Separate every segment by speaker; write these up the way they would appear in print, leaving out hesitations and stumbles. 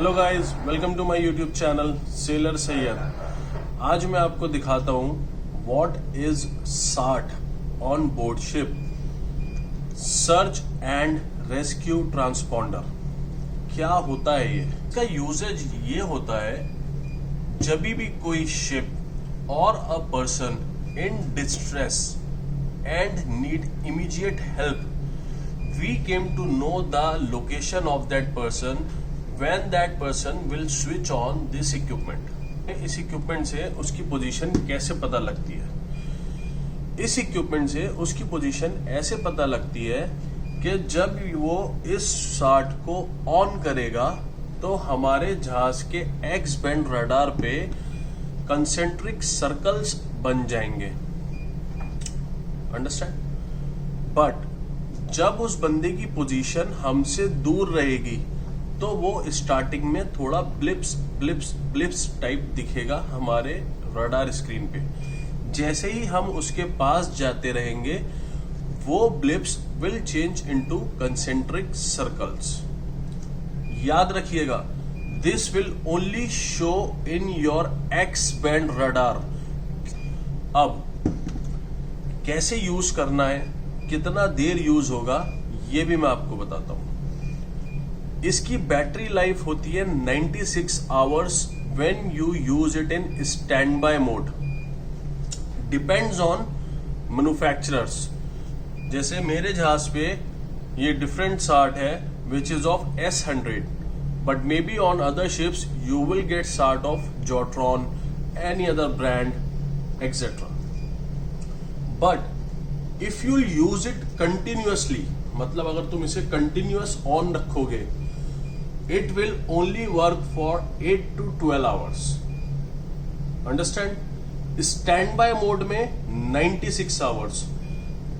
Speaker 1: Hello guys, welcome to my YouTube channel sailor Syed. आज मैं आपको दिखाता हूँ what is SART on board ship, search and rescue transponder. क्या होता है ये? इसका यूजेज ये होता है जब भी कोई शिप और a person in distress and need immediate help, we came to know the location of that person when that person will switch on this equipment. इस इक्विपमेंट से उसकी पोजीशन कैसे पता लगती है? इस इक्विपमेंट से उसकी पोजीशन ऐसे पता लगती है कि जब वो इस सार्ट को ऑन करेगा तो हमारे जहाज के एक्स बैंड रडार पे कंसेंट्रिक सर्कल्स बन जाएंगे। अंडरस्टैंड? बट जब उस बंदे की पोजीशन हमसे दूर रहेगी तो वो स्टार्टिंग में थोड़ा ब्लिप्स ब्लिप्स ब्लिप्स टाइप दिखेगा हमारे रडार स्क्रीन पे। जैसे ही हम उसके पास जाते रहेंगे वो blips will change into concentric circles. याद रखिएगा, this will only show in your x band radar. अब कैसे यूज करना है, कितना देर यूज होगा, ये भी मैं आपको बताता हूं। इसकी बैटरी लाइफ होती है 96 hours when you use it in stand by mode. Depends on manufacturers. जैसे मेरे जहाज पे ये डिफरेंट सार्ट है which is of S100, but may be on other ships you will get sort of Jotron, any other brand etcetera. But if you use it continuously, मतलब अगर तुम इसे कंटिन्यूअस ऑन रखोगे, it will only work for 8 to 12 hours. Understand? Stand by mode में 96 hours,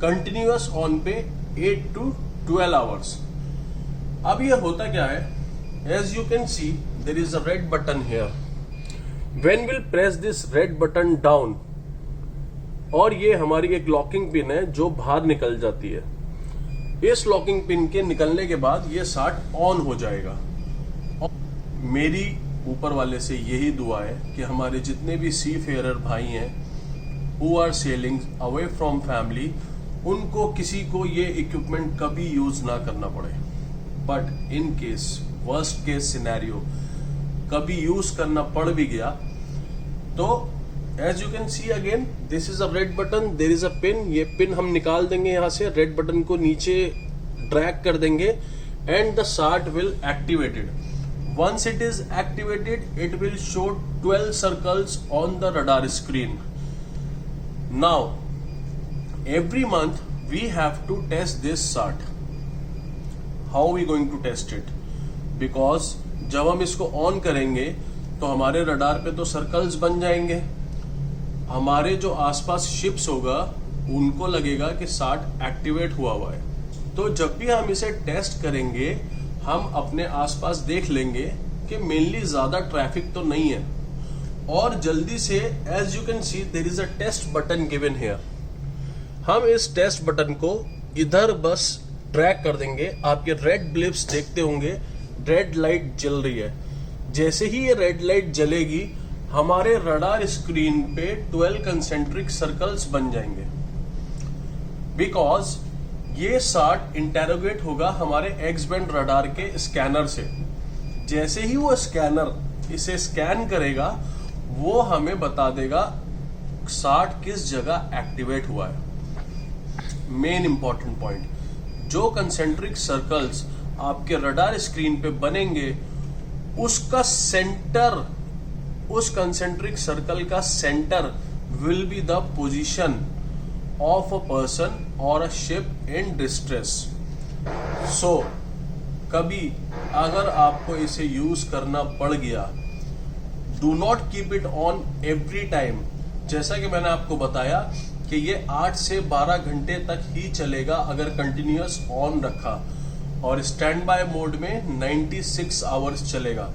Speaker 1: continuous on पे 8 to 12 hours. अब ये होता क्या है, as you can see there is a red button here. When will press this red button down, और ये हमारी एक लॉकिंग पिन है जो बाहर निकल जाती है। इस लॉकिंग पिन के निकलने के बाद ये सार्ट ऑन हो जाएगा। मेरी ऊपर वाले से यही दुआ है कि हमारे जितने भी सी फेयर भाई हैं who are sailing away from family, उनको किसी को ये इक्विपमेंट कभी यूज ना करना पड़े। But in case, worst case scenario, कभी यूज करना पड़ भी गया तो As you can see again, this is a red button, there is a pin. ये पिन हम निकाल देंगे यहाँ से, रेड बटन को नीचे ड्रैग कर देंगे and the SART will activated. Once it is activated, it will show 12 circles on the radar screen. Now, every month we have to test this SART. How are we going to test it? Because जब हम इसको on करेंगे तो हमारे radar पे तो circles बन जाएंगे। हमारे जो आसपास शिप्स होगा उनको लगेगा कि सार्ट एक्टिवेट हुआ है। तो जब भी हम इसे टेस्ट करेंगे हम अपने आसपास देख लेंगे कि मेनली ज्यादा ट्रैफिक तो नहीं है, और जल्दी से as you can see there is a test button given here. हम इस टेस्ट बटन को इधर बस ड्रैग कर देंगे। आपके रेड ब्लिप्स देखते होंगे, रेड लाइट जल रही है। जैसे ही ये रेड लाइट जलेगी हमारे रडार स्क्रीन पे 12 कंसेंट्रिक सर्कल्स बन जाएंगे। बिकॉज ये सार्ट इंटेरोगेट होगा हमारे एक्स बैंड रडार के स्कैनर से। जैसे ही वो स्कैनर इसे स्कैन करेगा वो हमें बता देगा सार्ट किस जगह एक्टिवेट हुआ है। मेन इंपॉर्टेंट पॉइंट, जो कंसेंट्रिक सर्कल्स आपके रडार स्क्रीन पे बनेंगे उसका सेंटर, उस कंसेंट्रिक सर्कल का centre will be the position of a person और अ शिप इन डिस्ट्रेस। सो कभी अगर आपको इसे यूज करना पड़ गया, do not keep it on every time. जैसा कि मैंने आपको बताया कि ये 8 से 12 घंटे तक ही चलेगा अगर कंटिन्यूअस ऑन रखा, और स्टैंड बाय मोड में 96 आवर्स चलेगा।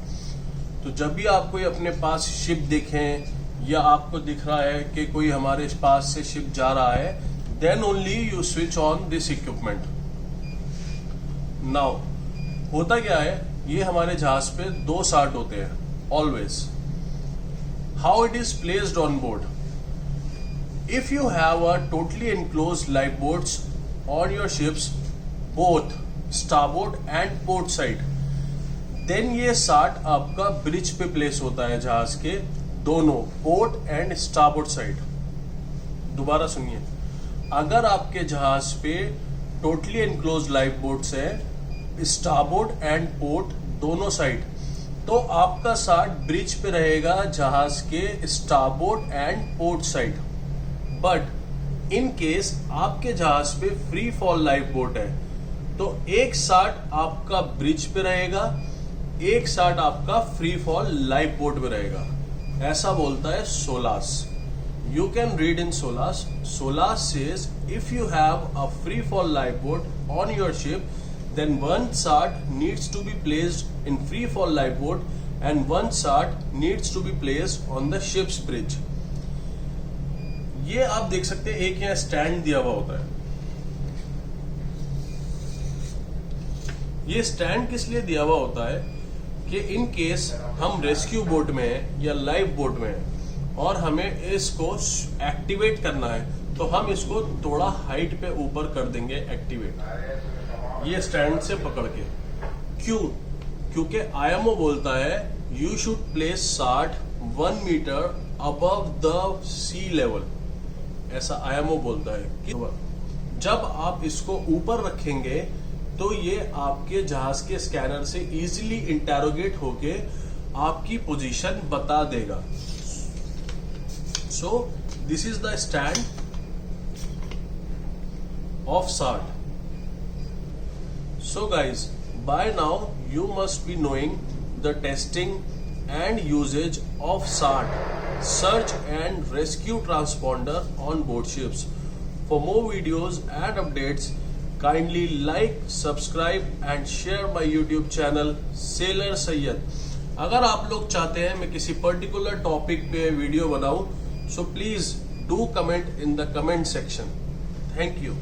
Speaker 1: तो जब भी आप कोई अपने पास शिप देखें या आपको दिख रहा है कि कोई हमारे पास से शिप जा रहा है, then only you switch on this equipment. Now होता क्या है, ये हमारे जहाज पे 2 सार्ट होते हैं always. How it is placed on board. If you have a totally enclosed life boats on your ships both starboard and port side, then ये सार्ट आपका ब्रिज पे प्लेस होता है जहाज के दोनों पोर्ट एंड स्टारबोर्ड साइड. दोबारा सुनिए, अगर आपके जहाज पे टोटली एनक्लोज्ड लाइफ बोट्स है स्टारबोर्ड एंड पोर्ट दोनों साइड, तो आपका सार्ट ब्रिज पे रहेगा जहाज के starboard and port side. But in case आपके जहाज पे फ्री फॉल लाइफ बोट है तो एक सार्ट आपका ब्रिज पे रहेगा, एक सार्ट आपका फ्री फॉल लाइफ बोट में रहेगा. ऐसा बोलता है solas. You can read in solas. Solas says if you have a free fall life boat on your ship, then one sart needs to be placed in free fall lifeboat and one sart needs to be placed on the ship's bridge. ये आप देख सकते हैं एक यहाँ stand दिया हुआ होता है. ये स्टैंड किस लिए दिया हुआ होता है कि इन केस हम रेस्क्यू बोट में हैं या लाइफ बोट में हैं और हमें इसको एक्टिवेट करना है तो हम इसको थोड़ा हाइट पे ऊपर कर देंगे एक्टिवेट, ये स्टैंड से पकड़ के. क्यों? क्योंकि आईएमओ बोलता है you should place SART 1 metre above the sea level. ऐसा आईएमओ बोलता है कि जब आप इसको ऊपर रखेंगे तो ये आपके जहाज के स्कैनर से इजीली इंटेरोगेट होके आपकी पोजीशन बता देगा. So this is the stand off SART. So guys, by now you must be knowing the testing and usage of SART, Search and Rescue Transponder on board ships. For more videos and updates, kindly like, subscribe and share my YouTube channel Sailor Sayyed. अगर आप लोग चाहते हैं मैं किसी particular topic पे video बनाऊं, so please do comment in the comment section. Thank you.